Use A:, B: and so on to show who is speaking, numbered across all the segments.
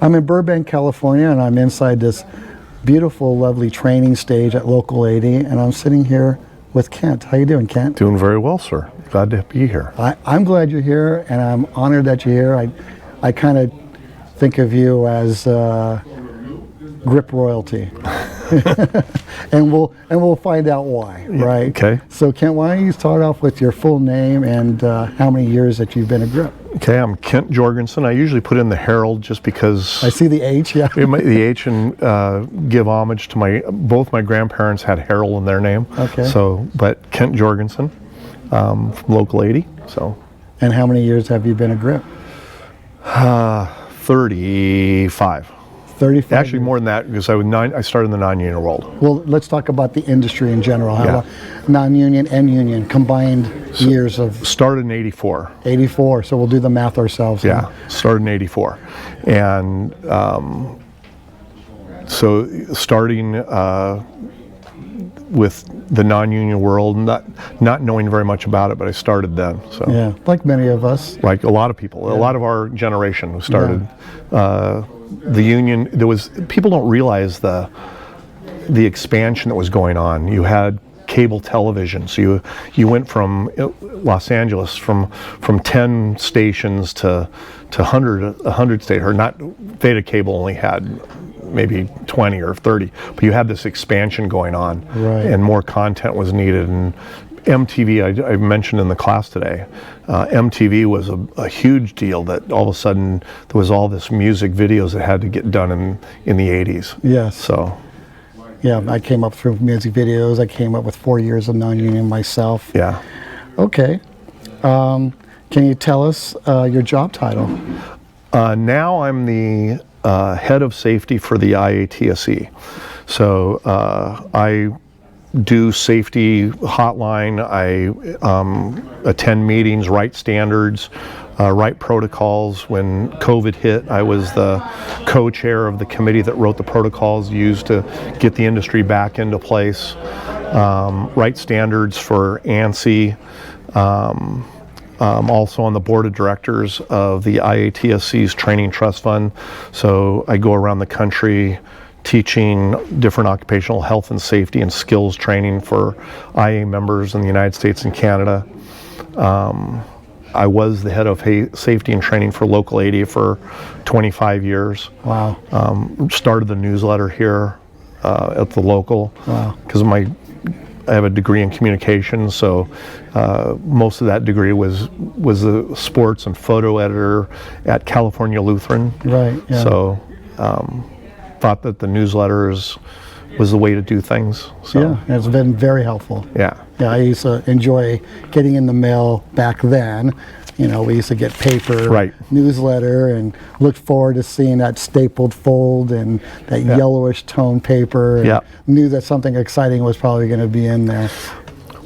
A: I'm in Burbank, California, and I'm inside this beautiful, lovely training stage at Local 80, and I'm sitting here with Kent. How you doing, Kent?
B: Doing very well, sir. Glad to be here.
A: I'm glad you're here, and I'm honored that you're here. I kind of think of you as grip royalty. and we'll find out why, right?
B: Okay.
A: So Kent, why don't you start off with your full name and how many years that you've been a grip?
B: Okay, I'm Kent Jorgensen. I usually put in the Herald just because
A: I see the H, yeah.
B: the H, and give homage to both my grandparents had Harold in their name.
A: Okay.
B: So, but Kent Jorgensen from Local 80. So.
A: And how many years have you been a grip?
B: 35.
A: 35
B: Actually,
A: years.
B: more than that, because I started in the non-union world.
A: Well, let's talk about the industry in general. How
B: Yeah.
A: about non-union and union combined years of
B: Started in 84.
A: 84? So we'll do the math ourselves.
B: Yeah, started in 84. And so starting with the non-union world, not knowing very much about it, but I started then. So
A: Yeah, like many of us.
B: like a lot of people, a lot of our generation who started the union. People don't realize the expansion that was going on. You had cable television, so you went from Los Angeles from 10 stations to 100 stations. Or not, Theta Cable only had maybe 20 or 30, but you had this expansion going on,
A: Right.
B: and more content was needed. And MTV, I mentioned in the class today, MTV was a huge deal. That all of a sudden there was all this music videos that had to get done in the 80s.
A: Yes.
B: So
A: Yeah, I came up through music videos. I came up with 4 years of non-union myself.
B: yeah.
A: Okay. Can you tell us your job title?
B: Now I'm the head of safety for the IATSE. So I do safety hotline. I attend meetings, write standards, write protocols. When COVID hit, I was the co-chair of the committee that wrote the protocols used to get the industry back into place. Write standards for ANSI. Also on the board of directors of the IATSC's Training Trust Fund. So I go around the country teaching different occupational health and safety and skills training for IA members in the United States and Canada. I was the head of safety and training for Local 80 for 25 years.
A: Wow.
B: Started the newsletter here at the local.
A: Wow.
B: Because I have a degree in communications, so most of that degree was a sports and photo editor at California Lutheran.
A: Right. Yeah.
B: So thought that the newsletters was the way to do things. So,
A: Yeah, it's been very helpful.
B: Yeah.
A: Yeah, I used to enjoy getting in the mail back then. You know, we used to get paper
B: Right.
A: newsletter and look forward to seeing that stapled fold and that yellowish tone paper. And
B: Yeah.
A: knew that something exciting was probably going to be in there.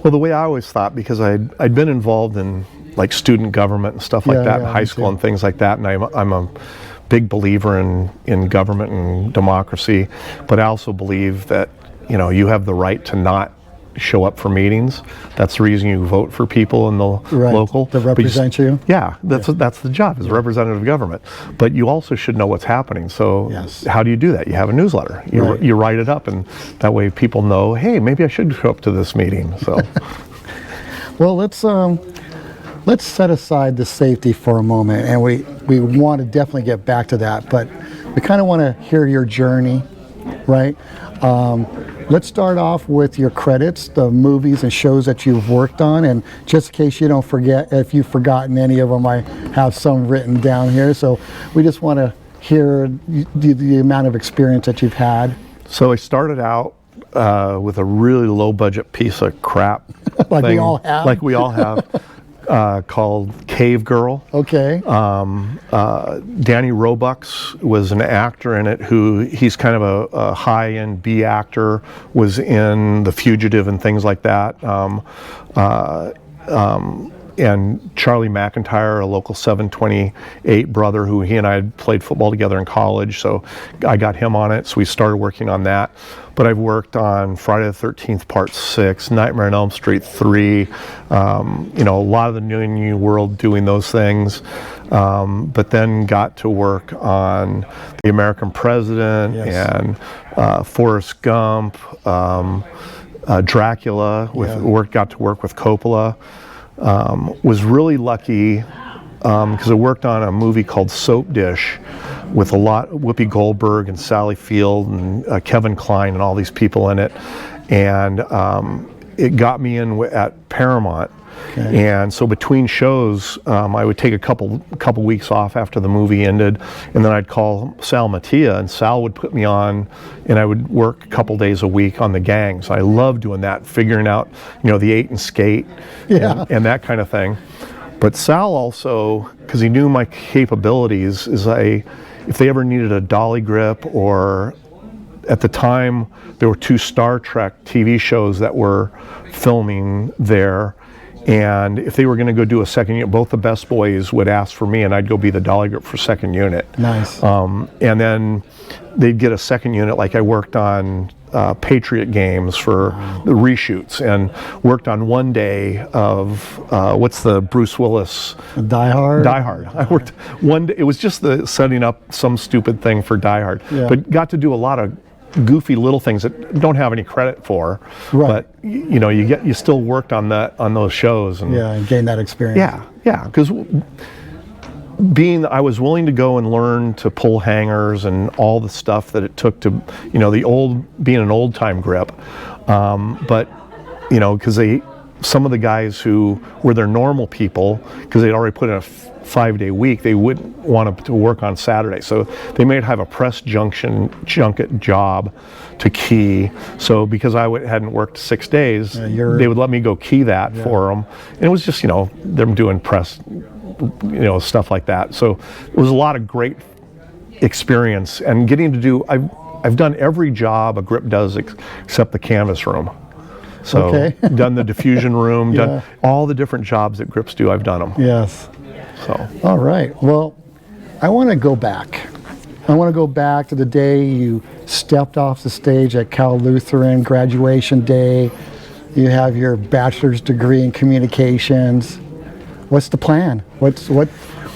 B: Well, the way I always thought, because I'd been involved in like student government and stuff like that in high school and things like that, and I'm a big believer in government and democracy, but I also believe that, you know, you have the right to not show up for meetings. That's the reason you vote for people in the local.
A: To represent you?
B: Yeah, that's the job, as representative government. But you also should know what's happening. So how do you do that? You have a newsletter. You write it up, and that way people know, hey, maybe I should show up to this meeting. So,
A: Well, let's set aside the safety for a moment, and we want to definitely get back to that, but we kind of want to hear your journey, right? Let's start off with your credits, the movies and shows that you've worked on, and just in case you don't forget, if you've forgotten any of them, I have some written down here, so we just want to hear the amount of experience that you've had.
B: So I started out with a really low budget piece of crap.
A: Like we all have?
B: Like we all have. Called Cave Girl.
A: Okay.
B: Danny Roebucks was an actor in it he's kind of a high-end B actor, was in The Fugitive and things like that. And Charlie McIntyre, a local 728 brother who he and I had played football together in college, so I got him on it, so we started working on that. But I've worked on Friday the 13th Part 6, Nightmare on Elm Street 3, you know, a lot of the New World doing those things. but then got to work on The American President and Forrest Gump, Dracula. Got to work with Coppola. Was really lucky because I worked on a movie called Soap Dish with Whoopi Goldberg and Sally Field and Kevin Kline and all these people in it, and it got me in at Paramount. Okay. And so between shows, I would take a couple weeks off after the movie ended, and then I'd call Sal Mattia, and Sal would put me on, and I would work a couple days a week on The Gang. So I loved doing that, figuring out, the 8 and skate and that kind of thing. But Sal also, because he knew my capabilities, if they ever needed a dolly grip, or at the time there were 2 Star Trek TV shows that were filming there, and if they were going to go do a second unit, both the best boys would ask for me, and I'd go be the dolly grip for second unit.
A: Nice.
B: And then they'd get a second unit, like I worked on Patriot games for the reshoots, and worked on one day of what's the Bruce Willis
A: Die Hard.
B: Die Hard. I worked one day. It was just the setting up some stupid thing for Die Hard, but got to do a lot of goofy little things that don't have any credit for.
A: Right.
B: But you still worked on those shows, and
A: gain that experience.
B: Because I was willing to go and learn to pull hangers and all the stuff that it took to, being an old time grip. But, because some of the guys who were their normal people, because they'd already put in a 5-day week, they wouldn't want to work on Saturday. So they may have a press junket job to key. So because I hadn't worked 6 days, they would let me go key that for them. And it was just, them doing press, stuff like that. So it was a lot of great experience, and getting to do, I've done every job a grip does except the canvas room. So done the diffusion room, done all the different jobs that grips do, I've done them.
A: Yes.
B: So.
A: All right. Well, I want to go back. I want to go back to the day you stepped off the stage at Cal Lutheran, graduation day. You have your bachelor's degree in communications. What's the plan? What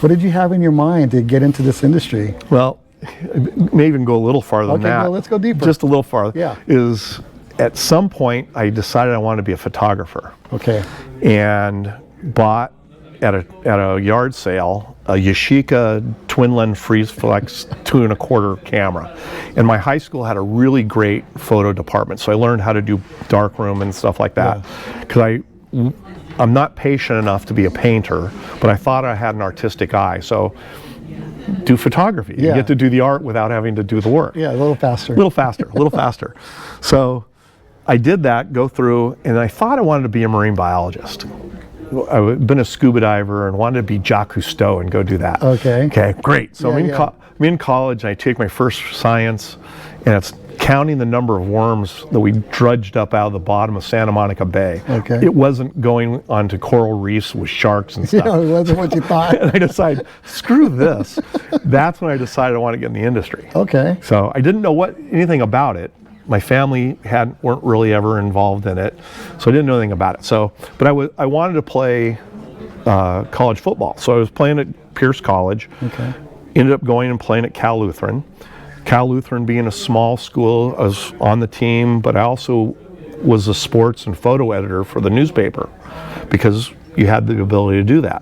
A: did you have in your mind to get into this industry?
B: Well, it may even go a little farther than that.
A: Well, let's go deeper.
B: Just a little farther.
A: Yeah.
B: Is at some point I decided I wanted to be a photographer.
A: Okay.
B: And bought at a yard sale a Yashica twin lens freeze flex 2 1/4 camera, and my high school had a really great photo department, so I learned how to do darkroom and stuff like that, because I'm not patient enough to be a painter, but I thought I had an artistic eye, so do photography. You get to do the art without having to do the work.
A: Yeah, a little faster.
B: A little faster. So I did that, go through, and I thought I wanted to be a marine biologist. I've been a scuba diver and wanted to be Jacques Cousteau and go do that. Okay, great. So I'm in college, and I take my first science, and it's counting the number of worms that we drudged up out of the bottom of Santa Monica Bay. Okay. It wasn't going onto coral reefs with sharks and stuff.
A: Yeah, it wasn't what you thought.
B: And I decided, screw this. That's when I decided I want to get in the industry.
A: Okay.
B: So I didn't know anything about it. My family weren't really ever involved in it, so I didn't know anything about it. So, but I wanted to play college football. So I was playing at Pierce College. Okay. Ended up going and playing at Cal Lutheran. Cal Lutheran being a small school, I was on the team, but I also was a sports and photo editor for the newspaper, because you had the ability to do that.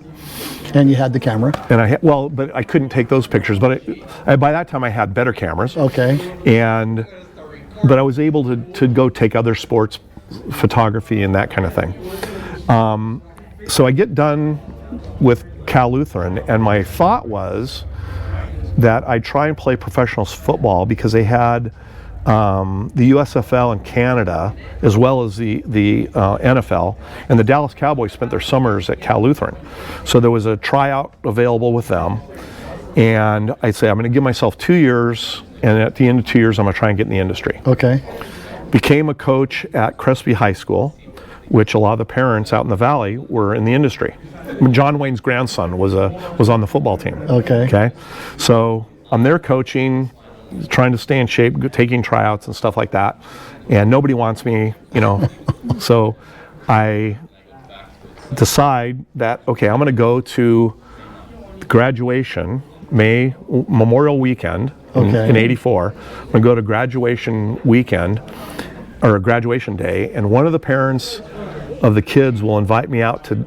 A: And you had the camera.
B: And but I couldn't take those pictures. But by that time I had better cameras.
A: Okay.
B: But I was able to go take other sports photography and that kind of thing. So I get done with Cal Lutheran, and my thought was that I'd try and play professional football, because they had the USFL in Canada as well as the NFL, and the Dallas Cowboys spent their summers at Cal Lutheran. So there was a tryout available with them, and I'd say I'm going to give myself 2 years, and at the end of 2 years I'm going to try and get in the industry. Okay. Became a coach at Crespi High School, which a lot of the parents out in the valley were in the industry. John Wayne's grandson was on the football team. Okay. So I'm there coaching, trying to stay in shape, taking tryouts and stuff like that, and nobody wants me, So I decide that, okay, I'm going to go to graduation, Memorial Weekend in '84. I'm gonna go to graduation weekend, or graduation day, and one of the parents of the kids will invite me out to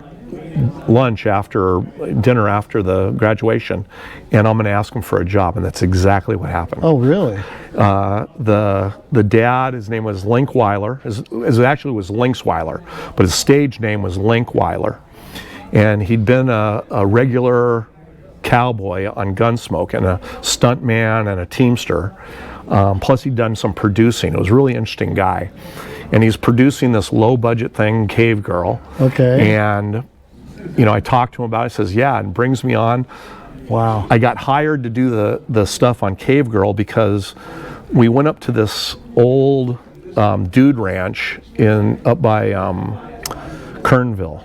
B: lunch dinner after the graduation, and I'm going to ask him for a job, and that's exactly what happened.
A: Oh, really?
B: The dad, his name was Linkweiler. It actually was Linksweiler, but his stage name was Linkweiler, and he'd been a regular cowboy on Gunsmoke and a stuntman and a teamster. Plus he'd done some producing. It was a really interesting guy, and he's producing this low budget thing, Cave Girl.
A: Okay.
B: And I talked to him about it. He says, yeah, and brings me on.
A: Wow.
B: I got hired to do the stuff on Cave Girl because we went up to this old dude ranch up by Kernville,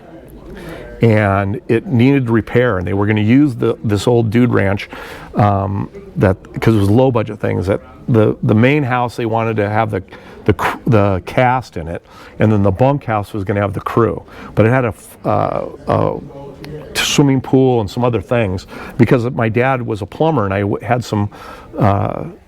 B: and it needed repair, and they were going to use this old dude ranch because it was low budget things. That the main house, they wanted to have the cast in it, and then the bunkhouse was going to have the crew, but it had a swimming pool and some other things, because my dad was a plumber and I had some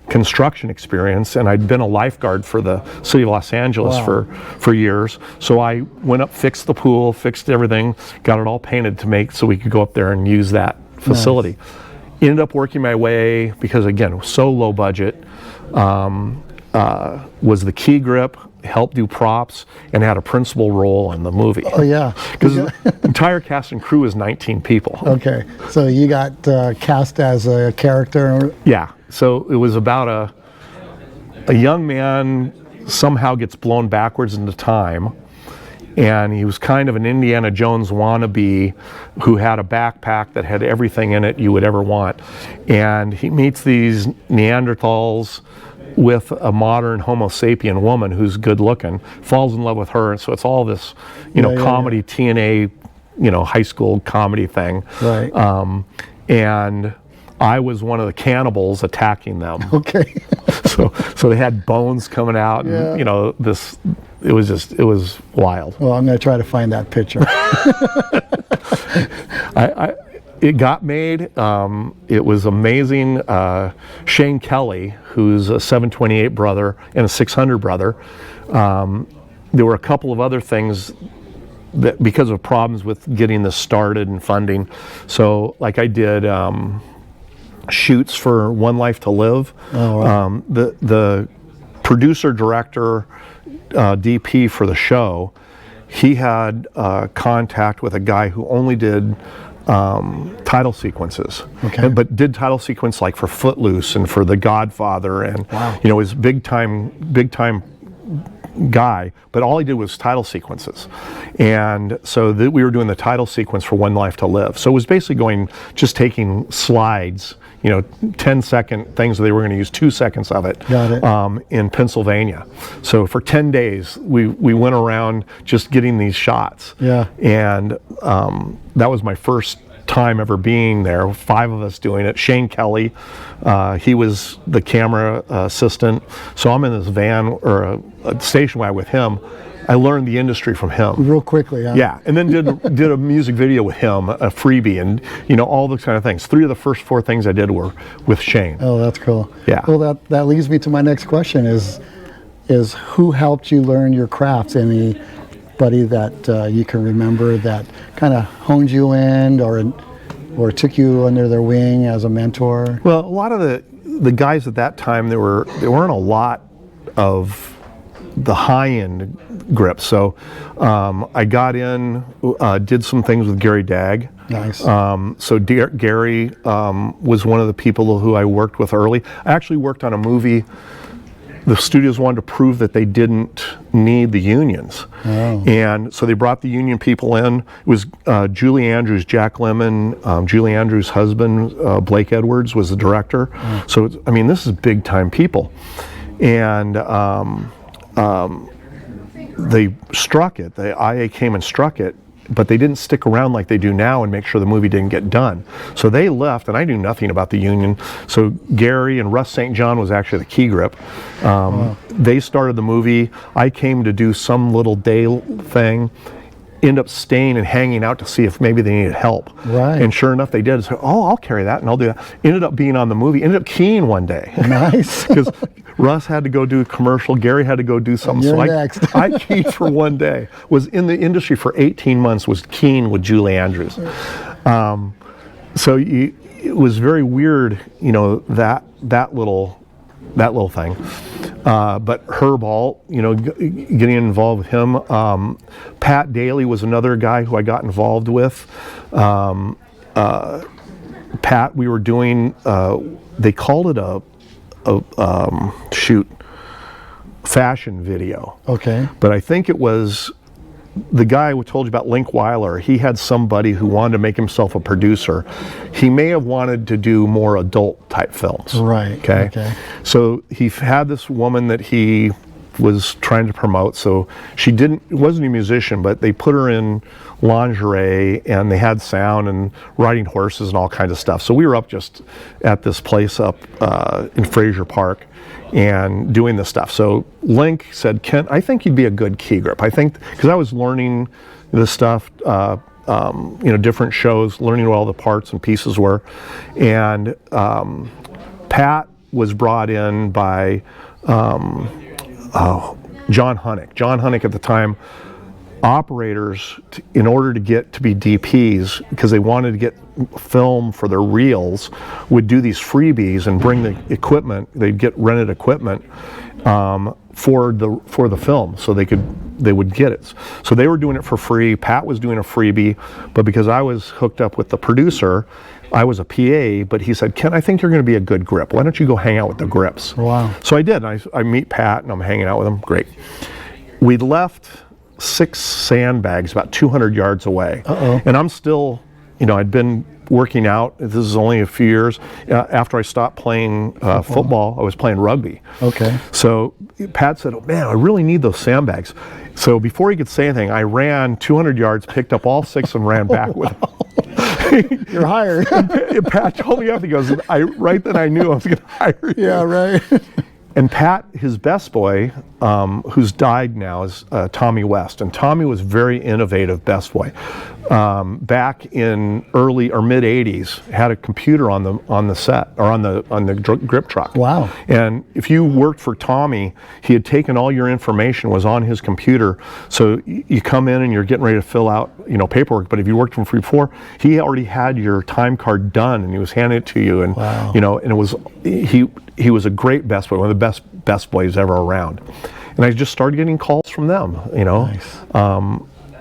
B: construction experience, and I'd been a lifeguard for the city of Los Angeles for years. So I went up, fixed the pool, fixed everything, got it all painted so we could go up there and use that facility. Nice. Ended up working my way, because again, it was so low budget, was the key grip, helped do props, and had a principal role in the movie.
A: Oh yeah.
B: Because the entire cast and crew is 19 people.
A: Okay, so you got cast as a character?
B: Yeah, so it was about a young man somehow gets blown backwards into time, and he was kind of an Indiana Jones wannabe who had a backpack that had everything in it you would ever want. And he meets these Neanderthals with a modern Homo sapien woman who's good looking, falls in love with her, and so it's all this, comedy, TNA, high school comedy thing.
A: Right.
B: And I was one of the cannibals attacking them.
A: Okay.
B: So they had bones coming out, and it was wild.
A: Well, I'm going to try to find that picture.
B: It got made. It was amazing. Shane Kelly, who's a 728 brother and a 600 brother. There were a couple of other things that, because of problems with getting this started and funding. So, like I did shoots for One Life to Live.
A: Oh, wow.
B: The producer, director, DP for the show, he had contact with a guy who only did title sequences, but did title sequence like for Footloose and for The Godfather, and was big time guy, but all he did was title sequences. And so we were doing the title sequence for One Life to Live. So it was basically just taking slides, 10-second things, they were going to use 2 seconds of it, in Pennsylvania. So for 10 days, we went around just getting these shots. Yeah. And that was my first time ever being there, 5 of us doing it. Shane Kelly, he was the camera assistant. So I'm in this van, or a station wagon with him. I learned the industry from him. Real quickly, huh? Yeah, and then did a music video with him, a freebie, and all those kind of things. 3 of the first 4 things I did were with Shane. Oh, that's cool. Yeah. Well, that leads me to my next question: is who helped you learn your crafts? Anybody that you can remember that kind of honed you in, or took you under their wing as a mentor? Well, a lot of the guys at that time, there weren't a lot of the high-end grips. So I got in, did some things with Gary Dagg. Nice. So Gary was one of the people who I worked with early. I actually worked on a movie. The studios wanted to prove that they didn't need the unions. Oh. And so they brought the union people in. It was Julie Andrews, Jack Lemmon, Julie Andrews' husband, Blake Edwards, was the director. Oh. So, this is big-time people. And they struck it. The IA came and struck it, but they didn't stick around like they do now and make sure the movie didn't get done. So they left, and I knew nothing about the union. So Gary and Russ St. John was actually the key grip. They started the movie. I came to do some little day thing, end up staying and hanging out to see if maybe they needed help.
A: Right.
B: And sure enough, they did. So, oh, I'll carry that and I'll do that. Ended up being on the movie. Ended up keying one day.
A: Nice.
B: Because Russ had to go do a commercial. Gary had to go do something.
A: You're
B: so
A: next.
B: I keyed for one day. Was in the industry for 18 months. Was keying with Julie Andrews. So it was very weird, you know, that little thing. But Herb Alt, you know, getting involved with him. Pat Daly was another guy who I got involved with. Pat, we were doing, they called it a fashion video.
A: Okay.
B: But I think it was the guy who told you about Link Weiler. He had somebody who wanted to make himself a producer. He may have wanted to do more adult type films.
A: Right.
B: Okay. So he had this woman that he was trying to promote. So she wasn't a musician, but they put her in lingerie and they had sound and riding horses and all kinds of stuff. So we were up just at this place up in Fraser Park and doing this stuff. So Link said, Kent, I think you'd be a good key grip. I think, because I was learning this stuff, you know, different shows, learning what all the parts and pieces were. And Pat was brought in by John Hunnick. John Hunnick at the time, operators, in order to get to be DPs, because they wanted to get film for their reels, would do these freebies and bring the equipment. They'd get rented equipment for the film, so they would get it. So they were doing it for free. Pat was doing a freebie, but because I was hooked up with the producer, I was a PA, but he said, Ken, I think you're going to be a good grip. Why don't you go hang out with the grips?
A: Wow.
B: So I did. I meet Pat and I'm hanging out with him. Great. We'd left 6 sandbags about 200 yards away.
A: Uh-oh.
B: And I'm still, you know, I'd been working out. This is only a few years. After I stopped playing football, I was playing rugby.
A: Okay.
B: So Pat said, oh man, I really need those sandbags. So before he could say anything, I ran 200 yards, picked up all 6 and ran back with them.
A: You're hired.
B: And Pat told me after, he goes, right then I knew I was going to hire you.
A: Yeah, right.
B: And Pat, his best boy, who's died now, is Tommy West. And Tommy was very innovative best boy. Back in early or mid '80s, had a computer on the set or on the grip truck.
A: Wow.
B: And if you worked for Tommy, he had taken all your information, was on his computer. So you come in and you're getting ready to fill out, you know, paperwork. But if you worked for him before, he already had your time card done and he was handing it to you. And
A: wow.
B: you know, and it was he was a great best boy, one of the best boys ever around. And I just started getting calls from them, you know.
A: Nice.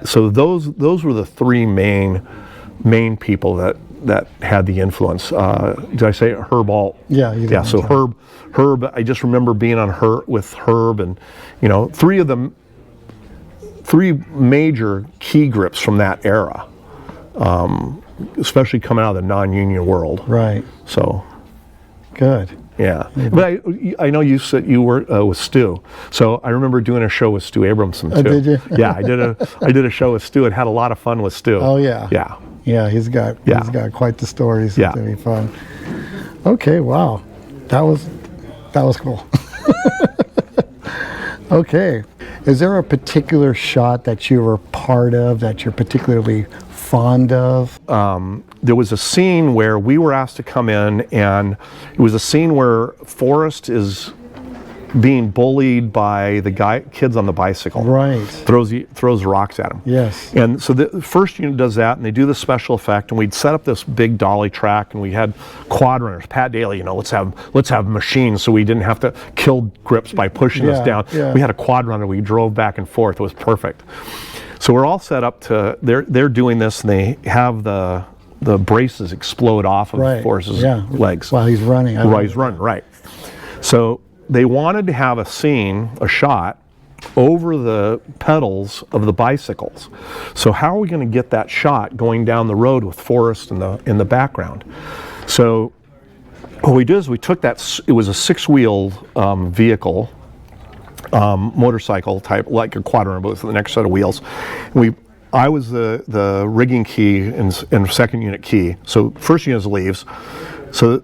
B: So those were the 3 main people that had the influence. Did I say Herb Alt?
A: Yeah, you did.
B: Yeah. So Herb. I just remember being on with Herb, and you know, 3 major key grips from that era, especially coming out of the non-union world.
A: Right.
B: So.
A: Good.
B: Yeah, but I know you said you were with Stu, so I remember doing a show with Stu Abramson too.
A: Did you?
B: Yeah, I did a show with Stu and had a lot of fun with Stu.
A: Oh yeah.
B: Yeah.
A: Yeah, he's got quite the stories.
B: Yeah.
A: It's gonna be fun. Okay, wow, that was cool. Okay, is there a particular shot that you were part of that you're particularly fond of?
B: There was a scene where we were asked to come in, and it was a scene where Forrest is being bullied by the kids on the bicycle.
A: Right.
B: Throws rocks at him.
A: Yes.
B: And so the first unit does that, and they do the special effect, and we'd set up this big dolly track, and we had quad runners. Pat Daly, you know, let's have machines, so we didn't have to kill grips by pushing us down.
A: Yeah.
B: We had a quad runner. We drove back and forth. It was perfect. So we're all set up to. They're doing this, and they have the braces explode off of Forrest's legs
A: while he's running.
B: Right. So they wanted to have a shot over the pedals of the bicycles. So how are we going to get that shot going down the road with Forrest in the background? So what we did is we took that. It was a 6-wheel vehicle, motorcycle type, like a quadrunner, but with the next set of wheels. I was the rigging key and second unit key. So first unit leaves. So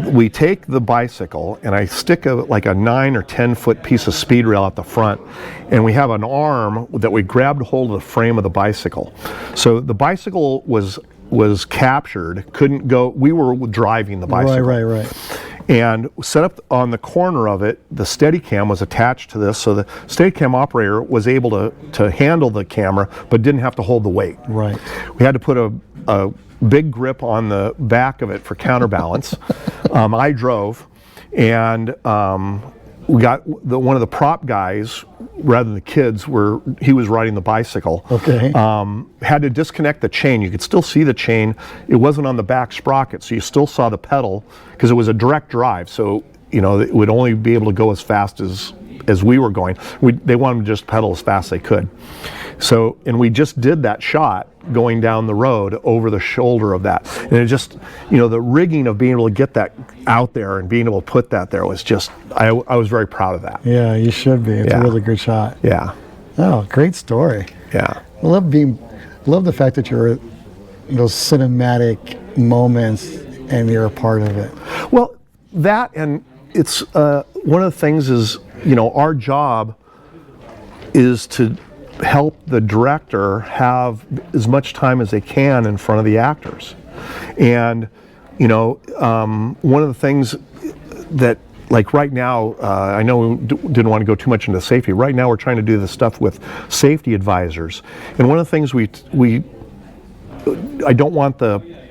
B: we take the bicycle and I stick like a 9 or 10 foot piece of speed rail at the front, and we have an arm that we grabbed hold of the frame of the bicycle. So the bicycle was captured, couldn't go. We were driving the bicycle.
A: Right.
B: And set up on the corner of it, the Steadicam was attached to this, so the Steadicam operator was able to handle the camera, but didn't have to hold the weight.
A: Right.
B: We had to put a big grip on the back of it for counterbalance. I drove, and we got one of the prop guys, rather than the kids, he was riding the bicycle.
A: Okay.
B: Had to disconnect the chain. You could still see the chain. It wasn't on the back sprocket, so you still saw the pedal because it was a direct drive. So it would only be able to go as fast as we were going. They wanted to just pedal as fast as they could. So, and we just did that shot going down the road over the shoulder of that. And it just, the rigging of being able to get that out there and being able to put that there was just, I was very proud of that.
A: Yeah, you should be. It's a really good shot.
B: Yeah.
A: Oh, great story.
B: Yeah.
A: I love the fact that you're in those cinematic moments and you're a part of it.
B: Well, that, and it's one of the things is, our job is to help the director have as much time as they can in front of the actors. And one of the things that, like right now, I know we didn't want to go too much into safety. Right now we're trying to do this stuff with safety advisors. And one of the things I don't want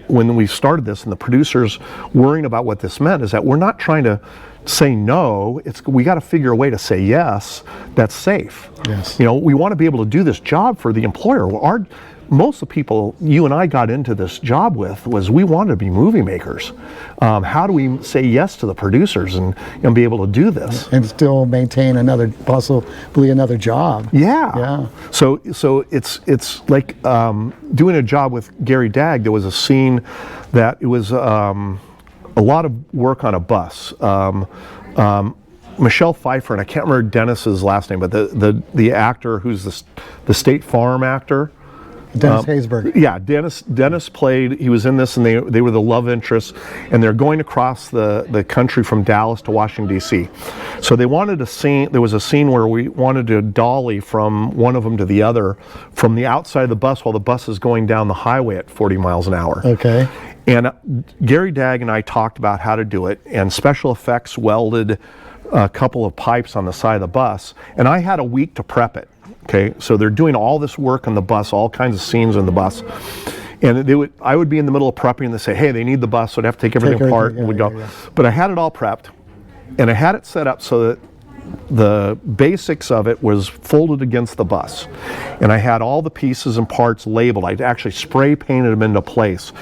B: when we started this and the producers worrying about what this meant, is that we're not trying to say no, we got to figure a way to say yes that's safe.
A: Yes.
B: We want to be able to do this job for the employer. Most of the people you and I got into this job with was we wanted to be movie makers. How do we say yes to the producers and be able to do this?
A: And still maintain possibly another job.
B: Yeah. So it's like doing a job with Gary Dagg. There was a scene that it was a lot of work on a bus. Michelle Pfeiffer, and I can't remember Dennis's last name, but the actor who's the State Farm actor.
A: Dennis Haysbert.
B: Yeah, Dennis played, he was in this, and they were the love interests, and they're going across the country from Dallas to Washington, D.C. So there was a scene where we wanted to dolly from one of them to the other from the outside of the bus while the bus is going down the highway at 40 miles an hour.
A: Okay.
B: And Gary Dagg and I talked about how to do it, and special effects welded a couple of pipes on the side of the bus, and I had a week to prep it. Okay, so they're doing all this work on the bus, all kinds of scenes on the bus, and I would be in the middle of prepping, and they say, hey, they need the bus, so I'd have to take everything apart, and we'd go. Yeah. But I had it all prepped, and I had it set up so that the basics of it was folded against the bus, and I had all the pieces and parts labeled. I actually spray painted them into place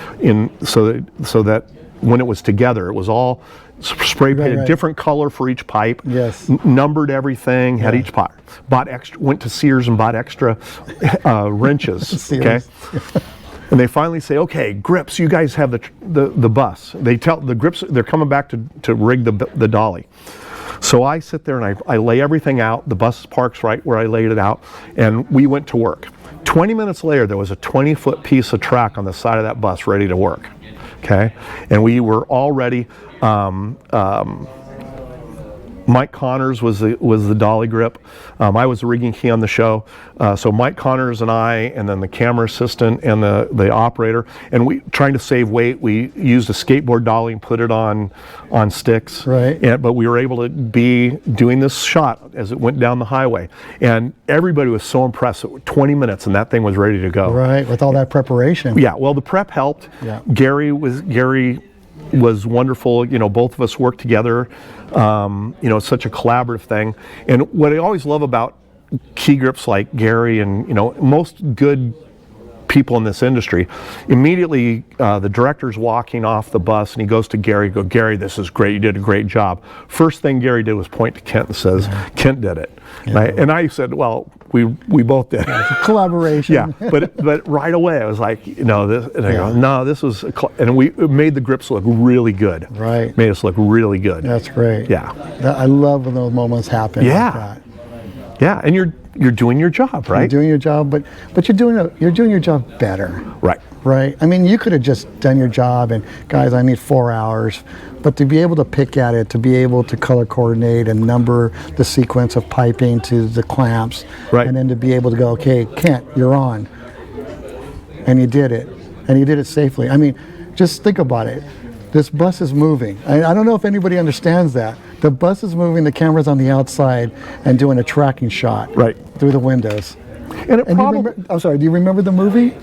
B: so that when it was together, it was all spray painted, right. Different color for each pipe.
A: Yes.
B: Numbered everything, had each part. Went to Sears and bought extra wrenches. Okay. And they finally say, okay, grips, you guys have the bus. They tell the grips, they're coming back to rig the dolly. So I sit there and I lay everything out. The bus parks right where I laid it out, and we went to work. 20 minutes later, there was a 20-foot piece of track on the side of that bus ready to work. Okay, and we were already. Mike Connors was the dolly grip. I was the rigging key on the show. So Mike Connors and I, and then the camera assistant and the operator, and we trying to save weight. We used a skateboard dolly and put it on sticks.
A: Right.
B: But we were able to be doing this shot as it went down the highway, and everybody was so impressed. 20 minutes and that thing was ready to go.
A: Right, with all that preparation.
B: Yeah. Well, the prep helped.
A: Yeah.
B: Gary was wonderful. Both of us worked together. It's such a collaborative thing. And what I always love about key grips like Gary and most good people in this industry, immediately the director's walking off the bus and he goes to Gary, Gary, this is great, you did a great job. First thing Gary did was point to Kent and says, Kent did it. Yeah. And I said, well, we both did.
A: Yeah, it's a collaboration.
B: Yeah, but right away I was like, this, and I go, no, this was, and we made the grips look really good.
A: Right.
B: Made us look really good.
A: That's great.
B: Yeah.
A: I love when those moments happen.
B: Yeah.
A: Like that.
B: Yeah, and you're doing your job, right?
A: You're doing your job, but you're doing your job better.
B: Right.
A: Right. I mean, you could have just done your job and, guys, I need 4 hours, But to be able to pick at it, to be able to color coordinate and number the sequence of piping to the clamps,
B: Right.
A: and then to be able to go, okay, Kent, you're on. And you did it. And you did it safely. I mean, just think about it. This bus is moving. I don't know if anybody understands that. The bus is moving, the camera's on the outside and doing a tracking shot
B: Right.
A: through the windows.
B: And it
A: And
B: probably
A: I'm sorry, do you remember the movie?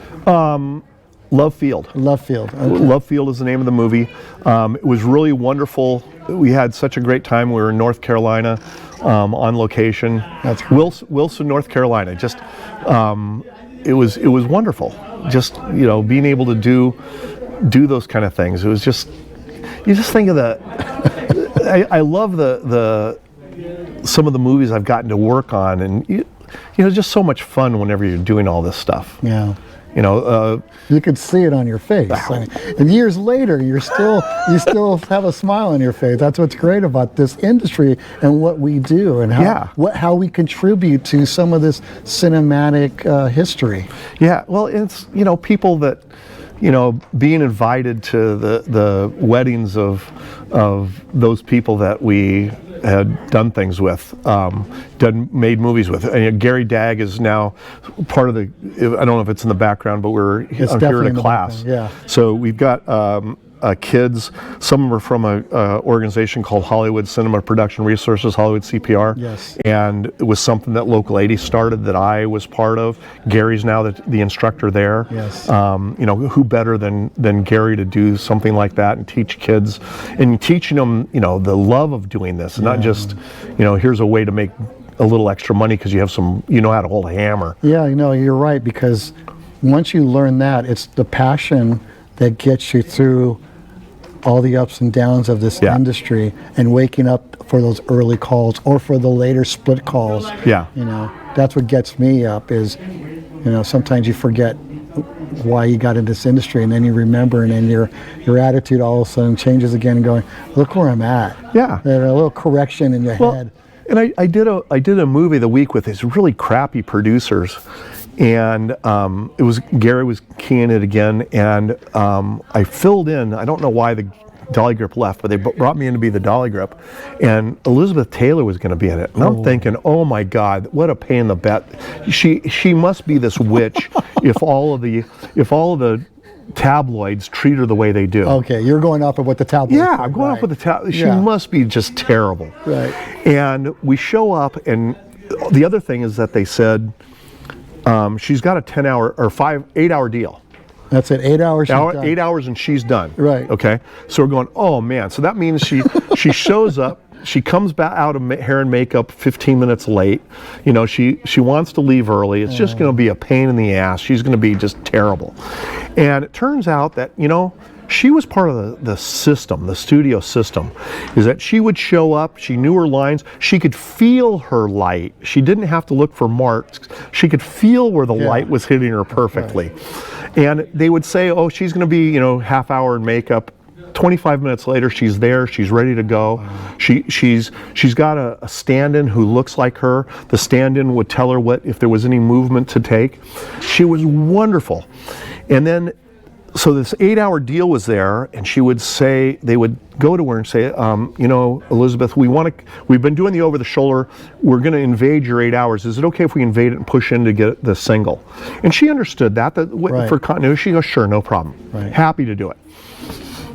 B: Love Field.
A: Love Field. Okay.
B: Love Field is the name of the movie. It was really wonderful. We had such a great time. We were in North Carolina on location.
A: That's great.
B: Wilson, North Carolina. Just it was wonderful. Just being able to do those kind of things. It was just you just think of the. I love the some of the movies I've gotten to work on, and just so much fun whenever you're doing all this stuff.
A: Yeah.
B: You
A: could see it on your face. I mean, and years later, you still have a smile on your face. That's what's great about this industry and what we do, and how we contribute to some of this cinematic history.
B: Yeah, well, it's people that being invited to the weddings of those people that we had done things with, made movies with. And Gary Dagg is now part of the. I don't know if it's in the background, but I'm here in a class.
A: Yeah.
B: So we've got kids. Some of them are from a organization called Hollywood Cinema Production Resources, Hollywood CPR.
A: Yes.
B: And it was something that Local 80 started that I was part of. Gary's now the instructor there.
A: Yes.
B: Who better than Gary to do something like that and teach kids and teaching them, the love of doing this, and not just, here's a way to make a little extra money because you have how to hold a hammer.
A: Yeah, you're right, because once you learn that, it's the passion that gets you through all the ups and downs of this industry, and waking up for those early calls or for the later split calls.
B: Yeah.
A: That's what gets me up is, sometimes you forget why you got in this industry, and then you remember, and then your attitude all of a sudden changes again, and going, look where I'm at.
B: Yeah.
A: And a little correction in your head.
B: And I did a movie the week with these really crappy producers, and Gary was keying it again, and I filled in. I don't know why the dolly grip left, but they brought me in to be the dolly grip, and Elizabeth Taylor was going to be in it, and I'm thinking, oh my God, what a pain in the butt. She must be this witch if all of the tabloids treat her the way they do.
A: Okay, you're going off of what the tabloids.
B: Yeah, I'm going off with the tabloids. She must be just terrible.
A: Right.
B: And we show up, and the other thing is that they said she's got a 10-hour or 8-hour deal.
A: That's it, 8 hours.
B: 8 hours and she's done.
A: Right.
B: Okay. So we're going, oh man. So that means she shows up. She comes back out of hair and makeup 15 minutes late. She wants to leave early. It's just going to be a pain in the ass. She's going to be just terrible. And it turns out that she was part of the system, the studio system, is that she would show up, she knew her lines, she could feel her light. She didn't have to look for marks. She could feel where the light was hitting her perfectly. Right. And they would say, oh, she's going to be, half hour in makeup. 25 minutes later, she's there, she's ready to go. Wow. She's got a stand-in who looks like her. The stand-in would tell her if there was any movement to take. She was wonderful. And then so this 8-hour deal was there, and they would go to her and say, Elizabeth, we've been doing the over the shoulder, we're going to invade your 8 hours. Is it okay if we invade it and push in to get the single? And she understood that for continuity, she goes, sure, no problem. Right. Happy to do it.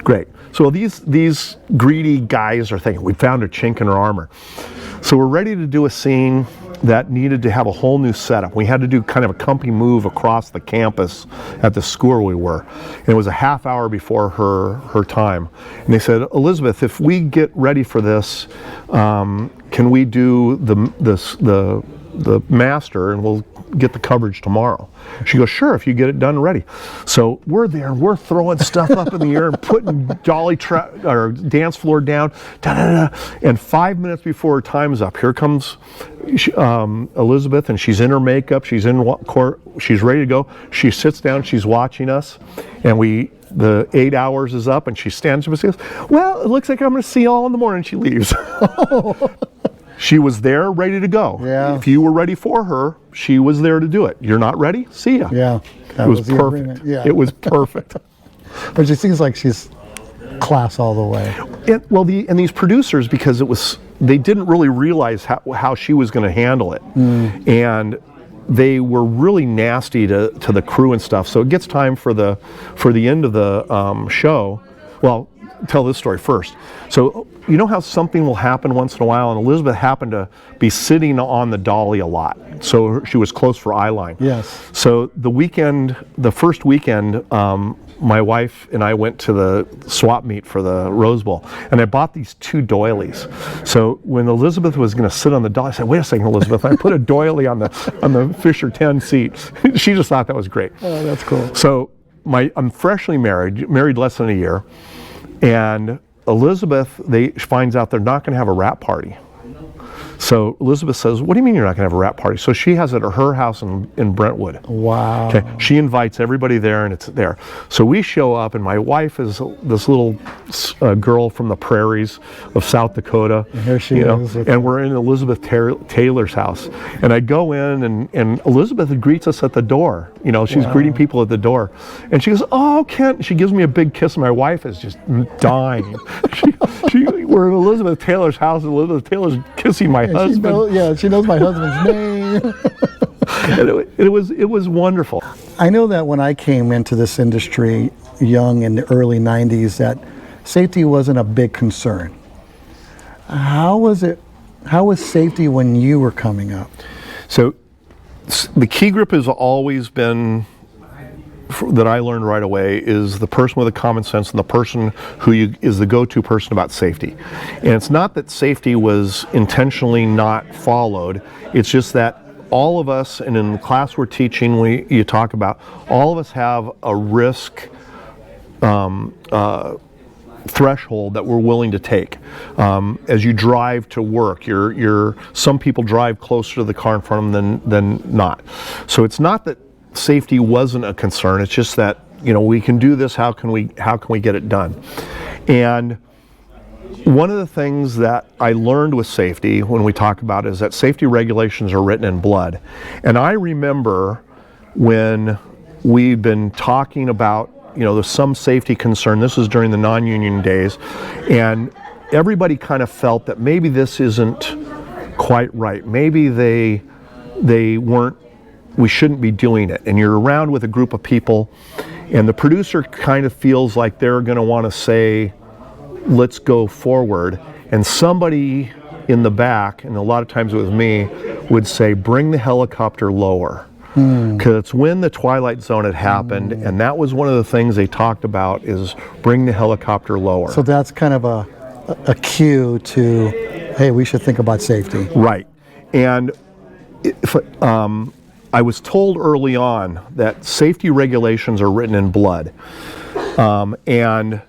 B: Great. So these greedy guys are thinking, we found a chink in her armor. So we're ready to do a scene that needed to have a whole new setup. We had to do kind of a company move across the campus at the school we were. And it was a half hour before her time. And they said, Elizabeth, if we get ready for this, can we do the master and we'll get the coverage tomorrow? She goes, sure, if you get it done ready. So we're there, we're throwing stuff up in the air and putting dolly or dance floor down, and 5 minutes before her time's up, here comes Elizabeth, and she's in her makeup, she's in court, she's ready to go. She sits down, she's watching us, and the 8 hours is up, and she stands up and says, well, it looks like I'm going to see you all in the morning. She leaves. She was there, ready to go. Yeah. If you were ready for her, she was there to do it. You're not ready? See ya.
A: Yeah.
B: It was perfect.
A: Yeah.
B: It was perfect.
A: But she seems like she's class all the way.
B: And these producers, because they didn't really realize how she was going to handle it, and they were really nasty to the crew and stuff. So it gets time for the end of the show. Well, tell this story first. So you know how something will happen once in a while, and Elizabeth happened to be sitting on the dolly a lot, so she was close for eye line.
A: Yes.
B: So the first weekend, my wife and I went to the swap meet for the Rose Bowl, and I bought these 2 doilies. So when Elizabeth was going to sit on the dolly, I said, "Wait a second, Elizabeth." I put a doily on the Fisher 10 seat. She just thought that was great.
A: Oh, that's cool.
B: So I'm freshly married less than a year, and Elizabeth, finds out they're not going to have a wrap party. So Elizabeth says, "What do you mean you're not going to have a wrap party?" So she has it at her house in Brentwood.
A: Wow.
B: Okay. She invites everybody there, and it's there. So we show up, and my wife is this little girl from the prairies of South Dakota.
A: And here she is.
B: And we're in Elizabeth Taylor's house. And I go in, and Elizabeth greets us at the door. She's greeting people at the door. And she goes, "Oh, Kent." She gives me a big kiss, and my wife is just dying. We're in Elizabeth Taylor's house, and Elizabeth Taylor's kissing my husband.
A: She knows my husband's name.
B: And it was wonderful.
A: I know that when I came into this industry young in the early 90s, that safety wasn't a big concern. How was safety when you were coming up?
B: So the key grip has always been, that I learned right away, is the person with the common sense and the person who is the go-to person about safety. And it's not that safety was intentionally not followed, it's just that all of us, and in the class we're teaching, you talk about, all of us have a risk threshold that we're willing to take. As you drive to work, some people drive closer to the car in front of them than not. So it's not that safety wasn't a concern, it's just that we can do this, how can we get it done? And one of the things that I learned with safety when we talk about it is that safety regulations are written in blood. And I remember when we've been talking about, there's some safety concern, this is during the non-union days, and everybody kind of felt that maybe this isn't quite right, maybe we shouldn't be doing it. And you're around with a group of people, and the producer kind of feels like they're going to want to say, "Let's go forward," and somebody in the back, and a lot of times it was me, would say, "Bring the helicopter lower." Because it's when the Twilight Zone had happened, and that was one of the things they talked about, is bring the helicopter lower.
A: So that's kind of a cue to, hey, we should think about safety.
B: Right. And I was told early on that safety regulations are written in blood. And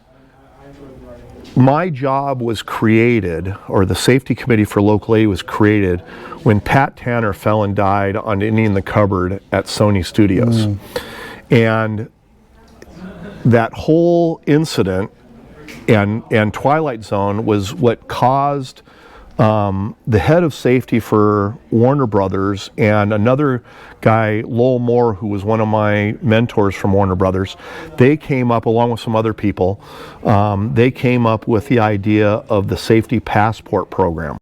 B: my job was created, or the safety committee for local aid was created, when Pat Tanner fell and died on Indian in the Cupboard at Sony Studios. And that whole incident and Twilight Zone was what caused the head of safety for Warner Brothers and another guy, Lowell Moore, who was one of my mentors from Warner Brothers. They came up, along with some other people, they came up with the idea of the safety passport program.